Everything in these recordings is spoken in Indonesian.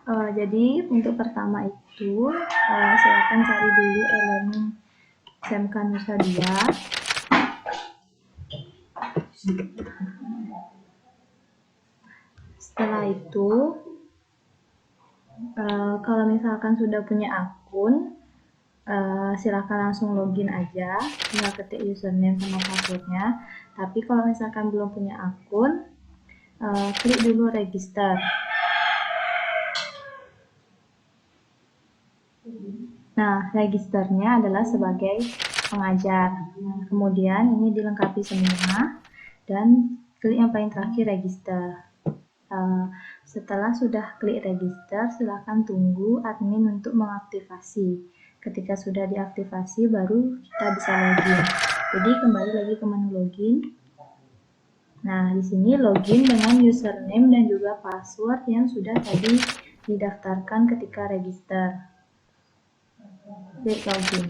Jadi untuk pertama itu silakan cari dulu e-learning SMK Nusa Dua. Setelah itu kalau misalkan sudah punya akun, silakan langsung login aja, tinggal ketik username sama passwordnya. Tapi kalau misalkan belum punya akun, klik dulu register. Nah, registernya adalah sebagai pengajar. Kemudian ini dilengkapi semua dan klik yang paling terakhir register. Setelah sudah klik register, silakan tunggu admin untuk mengaktifasi. Ketika sudah diaktifasi, baru kita bisa login. Jadi kembali lagi ke menu login. Nah, di sini login dengan username dan juga password yang sudah tadi didaftarkan ketika register. Klik login.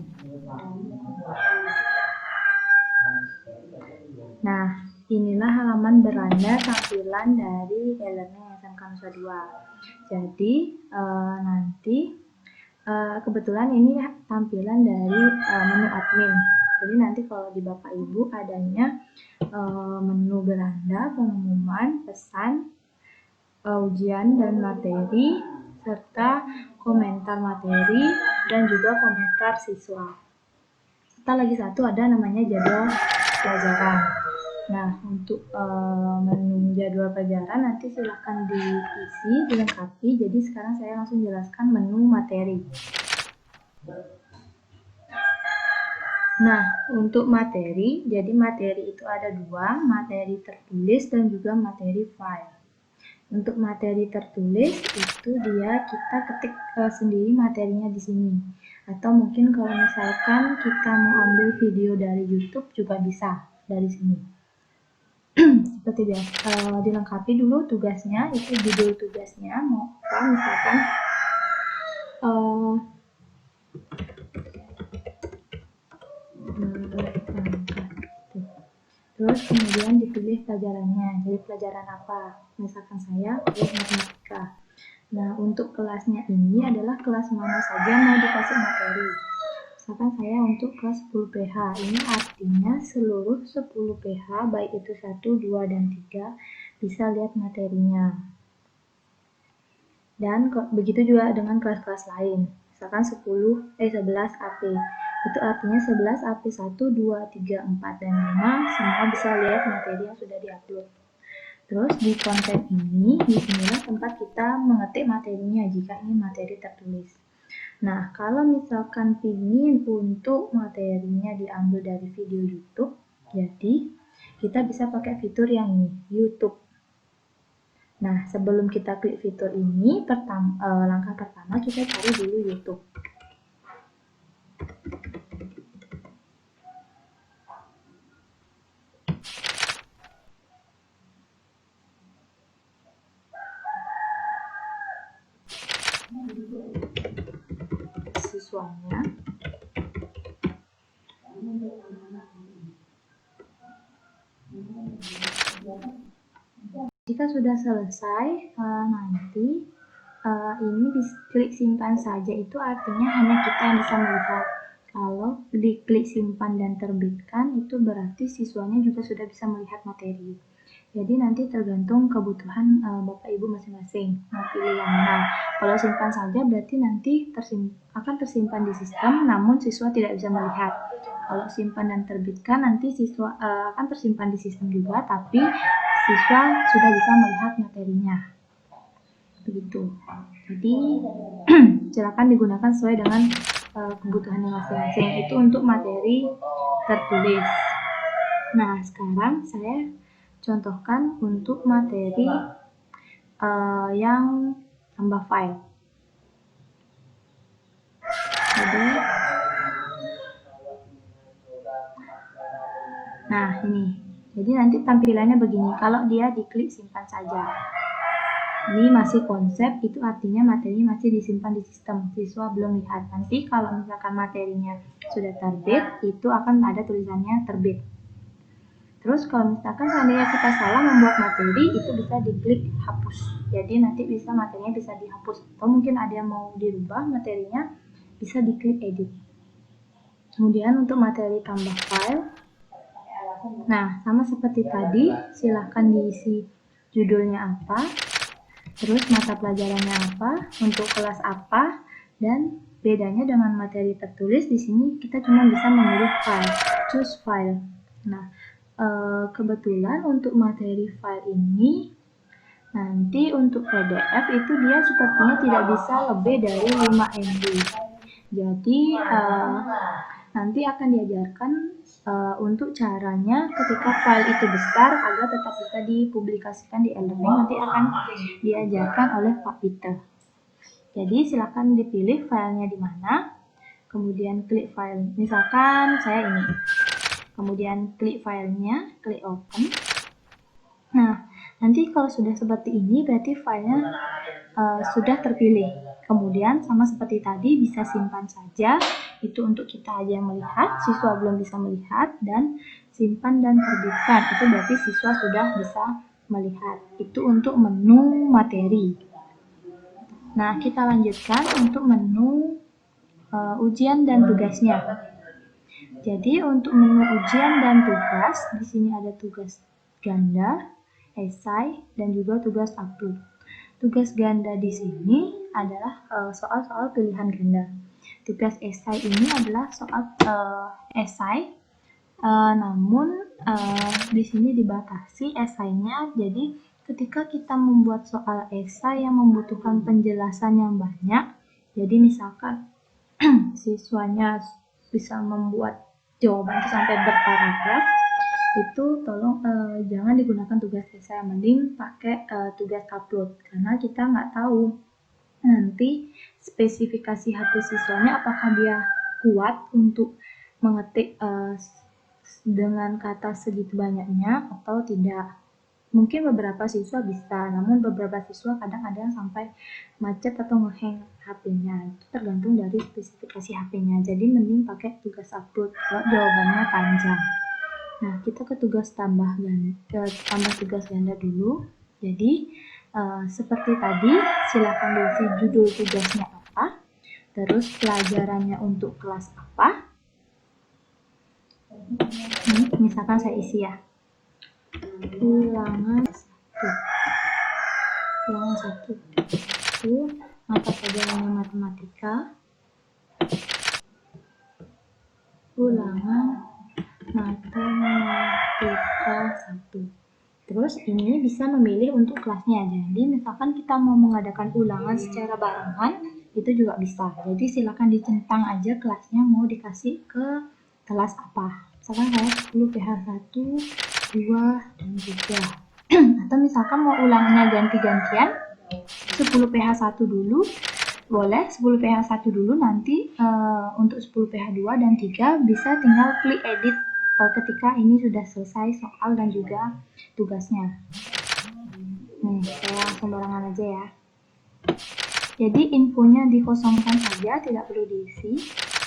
Nah, inilah halaman beranda tampilan dari e-learning SMK Nusa Dua. Jadi nanti kebetulan ini tampilan dari menu admin. Jadi nanti kalau di Bapak Ibu adanya menu beranda, pengumuman, pesan, ujian dan materi, serta komentar materi dan juga komentar siswa. Serta lagi satu ada namanya jadwal pelajaran. Nah, untuk menu jadwal pelajaran nanti silahkan diisi, dilengkapi. Jadi sekarang saya langsung jelaskan menu materi. Nah, untuk materi, jadi materi itu ada dua, materi tertulis dan juga materi file. Untuk materi tertulis itu kita ketik sendiri materinya di sini. Atau mungkin kalau misalkan kita mau ambil video dari YouTube juga bisa dari sini. Seperti biasa, dilengkapi dulu tugasnya, itu judul tugasnya mau apa misalkan terus kemudian dipilih pelajarannya, jadi pelajaran apa, misalkan saya pilih matematika. Nah, untuk kelasnya ini adalah kelas mana saja mau dikasih materi. Misalkan saya untuk kelas 10 PH, ini artinya seluruh 10 PH baik itu 1, 2, dan 3 bisa lihat materinya. Dan begitu juga dengan kelas-kelas lain, misalkan 11 AP, itu artinya 11 AP 1, 2, 3, 4, dan 5 semua bisa lihat materi yang sudah diupload. Terus di konten ini, disinilah tempat kita mengetik materinya jika ini materi tertulis. Nah, kalau misalkan ingin untuk materinya diambil dari video YouTube, jadi kita bisa pakai fitur yang ini, YouTube. Nah, sebelum kita klik fitur ini, langkah pertama kita cari dulu YouTube. Siswanya. Jika sudah selesai, nanti ini diklik simpan saja, itu artinya hanya kita yang bisa melihat. Kalau diklik simpan dan terbitkan, itu berarti siswanya juga sudah bisa melihat materi. Jadi nanti tergantung kebutuhan Bapak Ibu masing-masing mau pilih yang mana. Kalau simpan saja berarti nanti akan tersimpan di sistem, namun siswa tidak bisa melihat. Kalau simpan dan terbitkan nanti siswa akan tersimpan di sistem juga, tapi siswa sudah bisa melihat materinya. Begitu. Jadi silakan digunakan sesuai dengan kebutuhannya masing-masing. Itu untuk materi tertulis. Nah, sekarang saya contohkan untuk materi yang tambah file. Jadi, nah ini. Jadi nanti tampilannya begini. Kalau dia diklik simpan saja. Ini masih konsep, itu artinya materinya masih disimpan di sistem. Siswa belum lihat. Nanti kalau misalkan materinya sudah terbit, itu akan ada tulisannya terbit. Terus kalau misalkan seandainya kita salah membuat materi, itu bisa diklik hapus. Jadi nanti materinya bisa dihapus, atau mungkin ada yang mau dirubah materinya, bisa diklik edit. Kemudian untuk materi tambah file, nah sama seperti tadi, silahkan diisi judulnya apa, terus mata pelajarannya apa, untuk kelas apa, dan bedanya dengan materi tertulis di sini kita cuma bisa memilih file, choose file. Nah, kebetulan untuk materi file ini nanti untuk PDF itu dia sepertinya tidak bisa lebih dari 5 MB. Jadi nanti akan diajarkan untuk caranya ketika file itu besar agar tetap bisa dipublikasikan di e-learning, nanti akan diajarkan oleh Pak Peter. Jadi silakan dipilih filenya di mana, kemudian klik file. Misalkan saya ini. Kemudian klik filenya, klik open. Nah, nanti kalau sudah seperti ini berarti filenya sudah terpilih. Kemudian sama seperti tadi bisa simpan saja, itu untuk kita aja yang melihat, siswa belum bisa melihat, dan simpan dan terbitkan, itu berarti siswa sudah bisa melihat. Itu untuk menu materi. Nah, kita lanjutkan untuk menu ujian dan tugasnya. Jadi untuk menu ujian dan tugas, di sini ada tugas ganda, esai, dan juga tugas upload. Tugas ganda di sini adalah soal-soal pilihan ganda. Tugas esai ini adalah soal esai, namun di sini dibatasi esainya. Jadi ketika kita membuat soal esai yang membutuhkan penjelasan yang banyak, jadi misalkan siswanya bisa membuat jawaban itu sampai berparagraf, itu tolong jangan digunakan tugas esai, mending pakai tugas upload, karena kita nggak tahu nanti spesifikasi HP siswanya apakah dia kuat untuk mengetik dengan kata segitu banyaknya atau tidak. Mungkin beberapa siswa bisa, namun beberapa siswa kadang ada yang sampai macet atau ngehang HP-nya. Itu tergantung dari spesifikasi HP-nya. Jadi mending pakai tugas upload kalau jawabannya panjang. Nah, kita ke tugas tambah tugas ganda dulu. Jadi, seperti tadi, silakan diisi judul tugasnya apa, terus pelajarannya untuk kelas apa. Misalkan saya isi ya, ulangan 1 itu mata pelajarannya matematika, ulangan matematika 1. Terus ini bisa memilih untuk kelasnya. Jadi misalkan kita mau mengadakan ulangan secara barengan, itu juga bisa. Jadi silakan dicentang aja kelasnya mau dikasih ke kelas apa. Misalkan saya 10 PH 1, 2, dan 3. Atau misalkan mau ulangannya ganti-gantian, 10 PH 1 dulu, boleh 10 PH 1 dulu, nanti untuk 10 PH 2 dan 3 bisa tinggal klik edit ketika ini sudah selesai soal dan juga tugasnya. Saya sembarangan aja ya. Jadi infonya dikosongkan saja, tidak perlu diisi.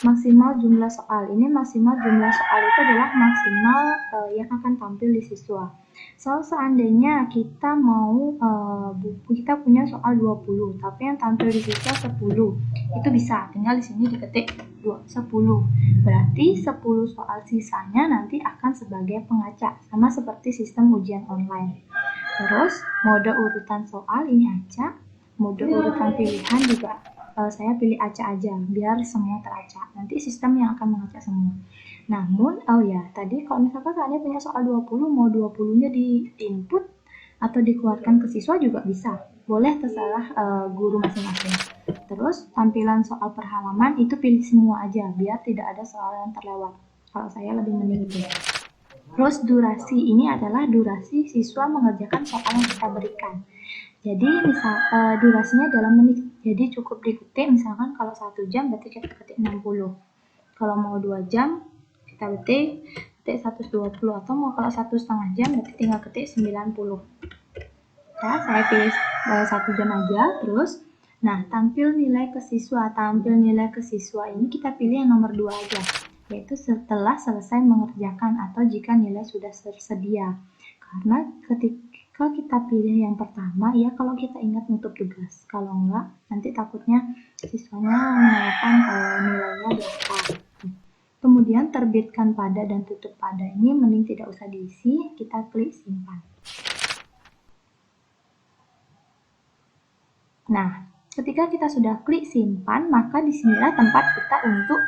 Maksimal jumlah soal. Ini maksimal jumlah soal itu adalah maksimal yang akan tampil di siswa. Seandainya kita mau kita punya soal 20, tapi yang tampil di siswa 10, itu bisa. Tinggal di sini diketik 10. Berarti 10 soal sisanya nanti akan sebagai pengacak, sama seperti sistem ujian online. Terus mode urutan soal ini acak, mode urutan pilihan juga saya pilih acak aja biar semua teracak. Nanti sistem yang akan mengacak semua. Namun, tadi kalau misalkan kalian punya soal 20, mau 20-nya di input atau dikeluarkan ke siswa juga bisa. Boleh, terserah guru masing-masing. Terus tampilan soal per halaman itu pilih semua aja biar tidak ada soal yang terlewat. Kalau saya lebih mending itu. Terus durasi ini adalah durasi siswa mengerjakan soal yang kita berikan. Jadi durasinya dalam menit. Jadi cukup diketik, misalkan kalau 1 jam berarti kita ketik 60. Kalau mau 2 jam kita ketik 120, atau mau kalau 1,5 jam berarti tinggal ketik 90. Ya, saya pilih 1 jam aja. Terus tampil nilai ke siswa. Tampil nilai ke siswa ini kita pilih yang nomor 2 aja, yaitu setelah selesai mengerjakan atau jika nilai sudah tersedia. Karena Kalau kita pilih yang pertama, ya kalau kita ingat nutup tugas. Kalau enggak, nanti takutnya siswanya menanyakan nilainya berapa. Kemudian terbitkan pada dan tutup pada ini mending tidak usah diisi, kita klik simpan. Nah, ketika kita sudah klik simpan, maka disinilah tempat kita untuk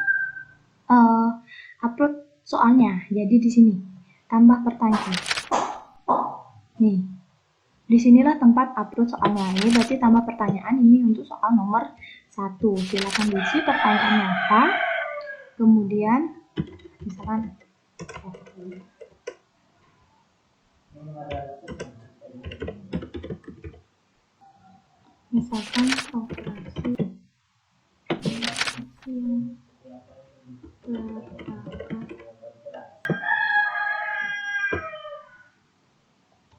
upload soalnya. Jadi di sini tambah pertanyaan. Nih, disinilah tempat upload soalnya. Ini berarti tambah pertanyaan ini untuk soal nomor 1. Silakan diisi pertanyaannya apa. Kemudian misalkan operasi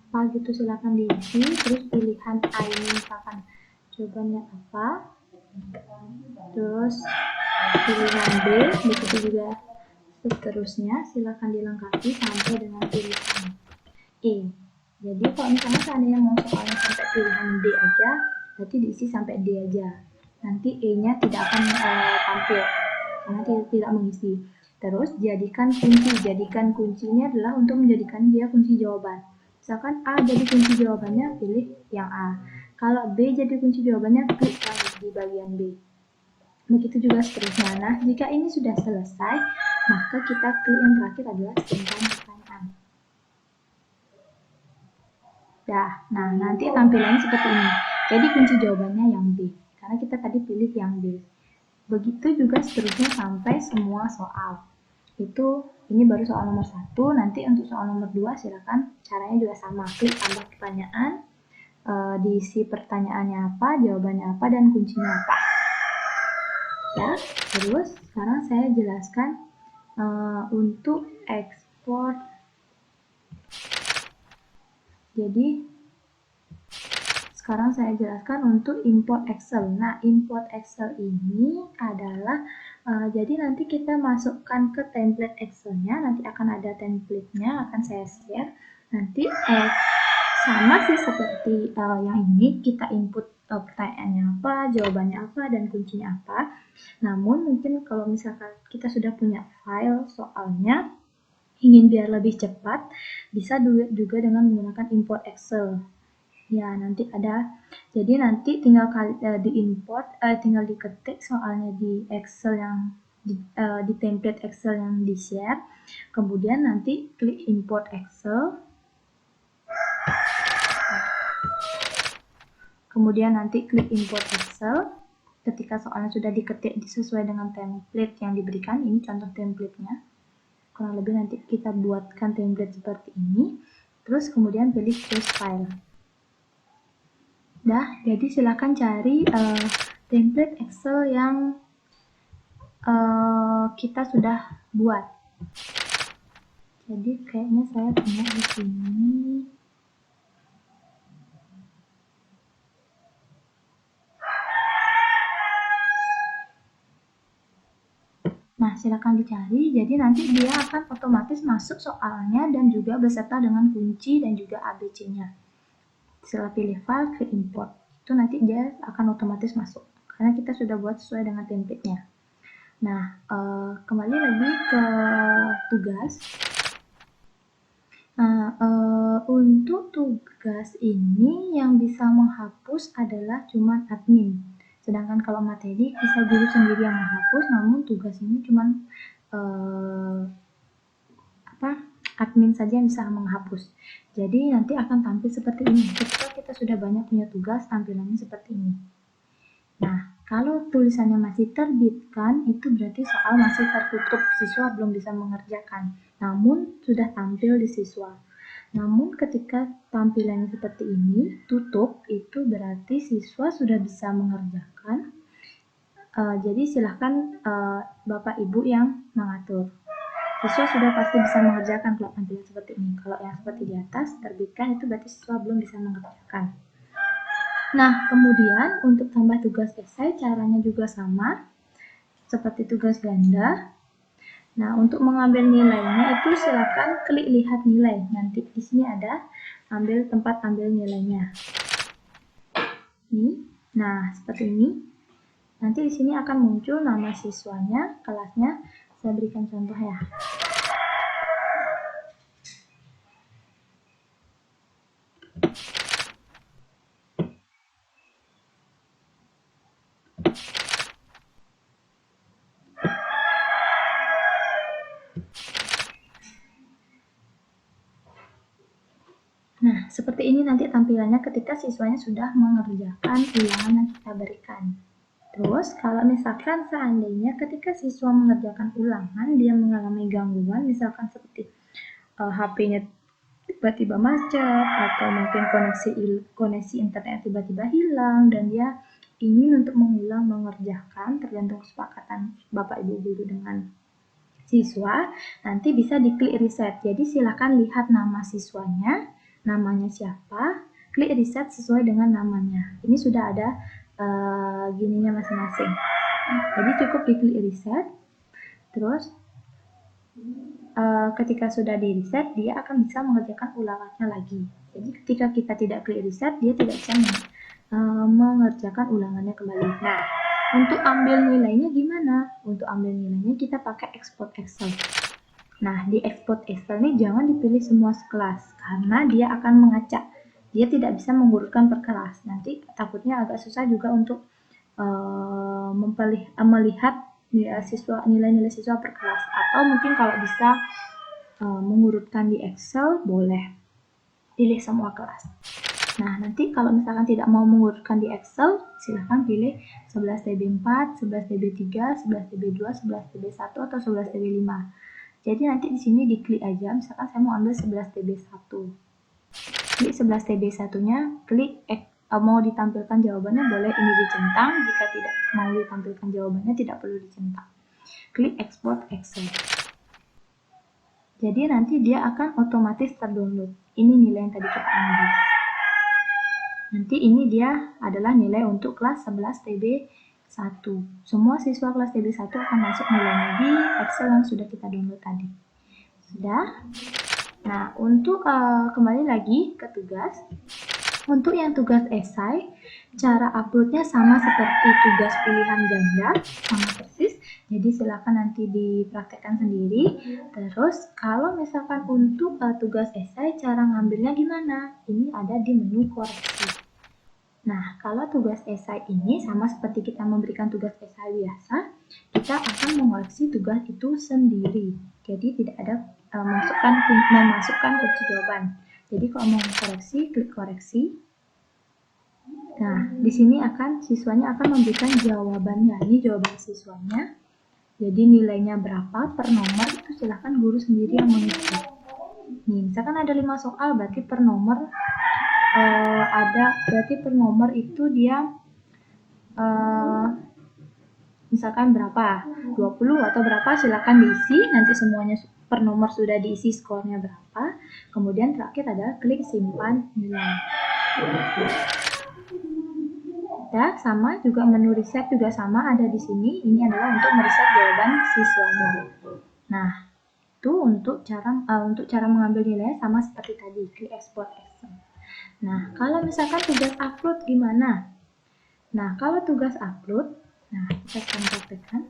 apa gitu, silakan diisi. Terus pilihan A ini misalkan jawabannya apa, terus pilihan B, begitu juga seterusnya, silakan dilengkapi sampai dengan pilihan E. Jadi kalau misalnya seandainya mau soalnya sampai pilihan D aja, berarti diisi sampai D aja. Nanti E-nya tidak akan tampil karena tidak mengisi. Terus jadikan kunci. Jadikan kunci ini adalah untuk menjadikan dia kunci jawaban. Misalkan A jadi kunci jawabannya, pilih yang A. Kalau B jadi kunci jawabannya, klik di bagian B. Begitu juga seterusnya. Nah, jika ini sudah selesai, maka kita klik yang terakhir adalah simpan pertanyaan. Nah nanti tampilannya seperti ini. Jadi kunci jawabannya yang B, karena kita tadi pilih yang B. Begitu juga seterusnya sampai semua soal. Ini baru soal nomor 1, nanti untuk soal nomor 2 silakan caranya juga sama. Klik tambah pertanyaan, diisi pertanyaannya apa, jawabannya apa, dan kuncinya apa. Ya, terus sekarang saya jelaskan untuk ekspor. Jadi sekarang saya jelaskan untuk import Excel. Nah, import Excel ini adalah jadi nanti kita masukkan ke template Excel-nya, nanti akan ada template-nya, akan saya share. Nanti sama sih seperti yang ini, kita input pertanyaannya apa, jawabannya apa, dan kuncinya apa. Namun mungkin kalau misalkan kita sudah punya file soalnya, ingin biar lebih cepat, bisa juga dengan menggunakan import Excel. Ya, nanti ada. Jadi nanti tinggal diimport, tinggal diketik soalnya di Excel yang di template Excel yang di-share. Kemudian nanti klik import Excel. Kemudian nanti klik import Excel. Ketika soalnya sudah diketik sesuai dengan template yang diberikan, ini contoh template-nya. Kurang lebih nanti kita buatkan template seperti ini. Terus kemudian pilih choose file. Jadi silakan cari template Excel yang kita sudah buat. Jadi kayaknya saya punya di sini. Nah, silakan dicari. Jadi nanti dia akan otomatis masuk soalnya dan juga beserta dengan kunci dan juga ABC-nya. Setelah pilih file, klik import. Itu nanti dia akan otomatis masuk karena kita sudah buat sesuai dengan template-nya. Nah, kembali lagi ke tugas. Nah, untuk tugas ini yang bisa menghapus adalah cuma admin. Sedangkan kalau materi bisa guru sendiri yang menghapus, namun tugas ini cuma admin saja yang bisa menghapus. Jadi nanti akan tampil seperti ini. Ketika kita sudah banyak punya tugas, tampilannya seperti ini. Nah, kalau tulisannya masih terbitkan, itu berarti soal masih tertutup, siswa belum bisa mengerjakan. Namun, sudah tampil di siswa. Namun, ketika tampilannya seperti ini, tutup, itu berarti siswa sudah bisa mengerjakan. Jadi, silahkan Bapak Ibu yang mengatur. Siswa sudah pasti bisa mengerjakan kalau tampilan seperti ini. Kalau yang seperti di atas, terbitkan, itu berarti siswa belum bisa mengerjakan. Nah, kemudian untuk tambah tugas esai caranya juga sama seperti tugas ganda. Nah, untuk mengambil nilainya itu silakan klik lihat nilai. Nanti di sini ada ambil nilainya. Ini, nah seperti ini. Nanti di sini akan muncul nama siswanya, kelasnya. Saya berikan contoh ya. Nah, seperti ini nanti tampilannya ketika siswanya sudah mengerjakan ulangan yang kita berikan. Terus, kalau misalkan seandainya ketika siswa mengerjakan ulangan, dia mengalami gangguan, misalkan seperti HP-nya tiba-tiba macet, atau mungkin koneksi internet tiba-tiba hilang, dan dia ingin untuk mengulang mengerjakan, tergantung kesepakatan Bapak Ibu guru dengan siswa, nanti bisa diklik reset. Jadi silakan lihat nama siswanya, namanya siapa, klik reset sesuai dengan namanya. Ini sudah ada gininya masing-masing. Jadi cukup diklik reset, terus ketika sudah di reset, dia akan bisa mengerjakan ulangannya lagi. Jadi ketika kita tidak klik reset, dia tidak bisa mengerjakan ulangannya kembali. Nah, untuk ambil nilainya gimana? Untuk ambil nilainya kita pakai export Excel. Nah, di export Excel ini jangan dipilih semua kelas, karena dia akan mengacak. Dia tidak bisa mengurutkan per kelas. Nanti takutnya agak susah juga untuk melihat nilai-nilai siswa per kelas. Atau mungkin kalau bisa mengurutkan di Excel, boleh pilih semua kelas. Nah, nanti kalau misalkan tidak mau mengurutkan di Excel, silahkan pilih 11 TB4, 11 TB3, 11 TB2, 11 TB1, atau 11 TB5. Jadi nanti di sini diklik aja, misalkan saya mau ambil 11 TB1. Klik 11 TB1-nya, klik mau ditampilkan jawabannya, boleh ini dicentang. Jika tidak mau ditampilkan jawabannya, tidak perlu dicentang. Klik export Excel. Jadi nanti dia akan otomatis terdownload. Ini nilai yang tadi kita ambil. Nanti ini dia adalah nilai untuk kelas 11 TB1. Semua siswa kelas TB1 akan masuk nilainya di Excel yang sudah kita download tadi. Sudah? Nah, untuk kembali lagi ke tugas. Untuk yang tugas esai, cara uploadnya sama seperti tugas pilihan ganda, sama persis. Jadi silakan nanti dipraktekkan sendiri. Terus kalau misalkan untuk tugas esai, cara ngambilnya gimana? Ini ada di menu koreksi. Nah, kalau tugas esai ini sama seperti kita memberikan tugas esai biasa, kita akan mengoreksi tugas itu sendiri. Jadi tidak ada memasukkan kunci jawaban. Jadi kalau mau koreksi, klik koreksi. Nah, di sini siswanya akan memberikan jawabannya. Ini jawaban siswanya. Jadi nilainya berapa per nomor itu silahkan guru sendiri yang mengisi. Nih, misalkan ada 5 soal, berarti per nomor per nomor itu dia misalkan berapa, 20 atau berapa, silakan diisi. Nanti semuanya per nomor sudah diisi skornya berapa. Kemudian terakhir adalah klik simpan nilai. Ya, sama juga menu reset juga sama ada di sini. Ini adalah untuk mereset jawaban siswanya. Nah, itu untuk cara mengambil nilai sama seperti tadi, klik export Excel. Nah, kalau misalkan tugas upload gimana? Nah, kalau tugas upload, kita akan praktekkan.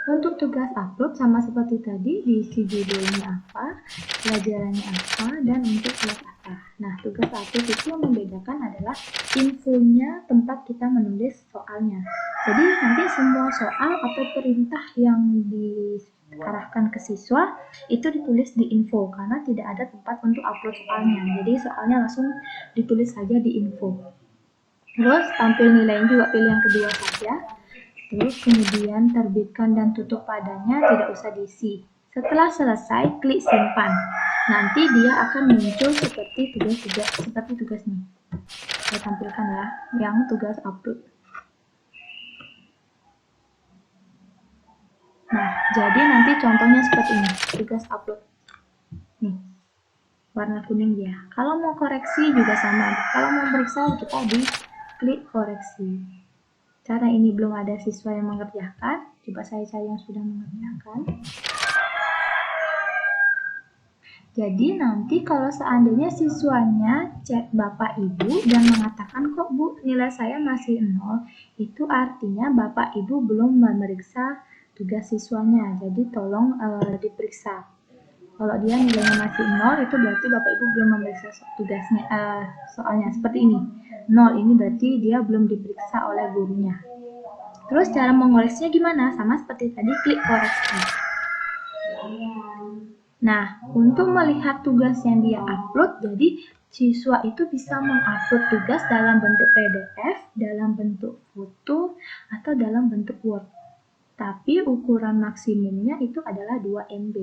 Untuk tugas upload sama seperti tadi, diisi judulnya apa, pelajarannya apa, dan untuk kelas apa. Nah, tugas upload itu yang membedakan adalah infonya tempat kita menulis soalnya. Jadi nanti semua soal atau perintah yang diarahkan ke siswa itu ditulis di info, karena tidak ada tempat untuk upload soalnya. Jadi soalnya langsung ditulis saja di info. Terus tampil nilainya juga pilih yang kedua saja. Terus kemudian terbitkan dan tutup padanya tidak usah diisi. Setelah selesai, klik simpan. Nanti dia akan muncul seperti tugas nih. Saya tampilkan ya, yang tugas upload. Nah, jadi nanti contohnya seperti ini, tugas upload. Nih, warna kuning dia. Kalau mau koreksi juga sama. Kalau mau periksa, kita klik koreksi. Cara ini belum ada siswa yang mengerjakan. Coba saya cari yang sudah mengerjakan. Jadi nanti kalau seandainya siswanya cek Bapak Ibu dan mengatakan kok Bu nilai saya masih 0, itu artinya Bapak Ibu belum memeriksa tugas siswanya. Jadi tolong diperiksa. Kalau dia nilainya masih 0, itu berarti Bapak Ibu belum memeriksa tugasnya, soalnya seperti ini. 0 ini berarti dia belum diperiksa oleh gurunya. Terus cara mengoreksinya gimana? Sama seperti tadi, klik koreksi. Nah, untuk melihat tugas yang dia upload, jadi siswa itu bisa mengupload tugas dalam bentuk PDF, dalam bentuk foto, atau dalam bentuk Word. Tapi ukuran maksimumnya itu adalah 2 MB.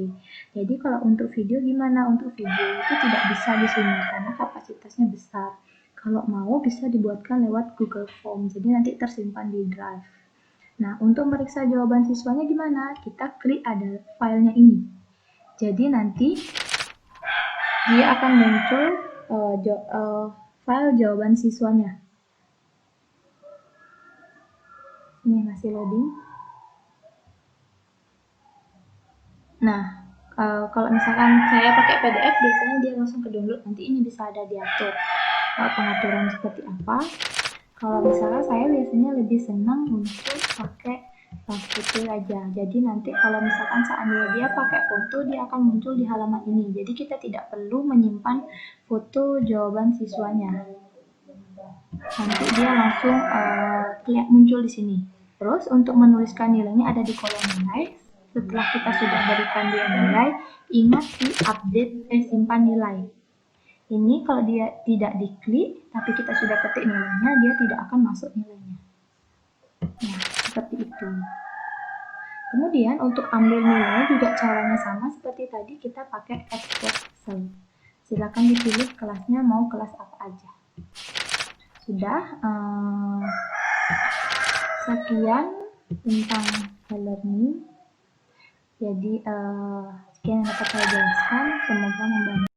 Jadi kalau untuk video gimana? Untuk video itu tidak bisa di sini karena kapasitasnya besar. Kalau mau bisa dibuatkan lewat Google Form, jadi nanti tersimpan di Drive. Nah, untuk meriksa jawaban siswanya gimana? Kita klik ada filenya ini. Jadi nanti dia akan muncul file jawaban siswanya. Ini masih loading. Nah, kalau misalkan saya pakai PDF, biasanya dia langsung ke download. Nanti ini bisa ada diatur pengaturan seperti apa. Kalau misalnya saya biasanya lebih senang untuk pakai foto aja. Jadi nanti kalau misalkan seandainya dia pakai foto, dia akan muncul di halaman ini. Jadi kita tidak perlu menyimpan foto jawaban siswanya. Nanti dia langsung muncul di sini. Terus untuk menuliskan nilainya ada di kolom nilai. Setelah kita sudah berikan dia nilai, ingat di update simpan nilai. Ini kalau dia tidak diklik, tapi kita sudah ketik nilainya, dia tidak akan masuk nilainya. Nah, seperti itu. Kemudian untuk ambil nilai juga caranya sama seperti tadi, kita pakai export Excel. Silakan dipilih kelasnya mau kelas apa aja. Sudah, sekian tentang e-learning. Jadi sekian yang dapat saya jelaskan.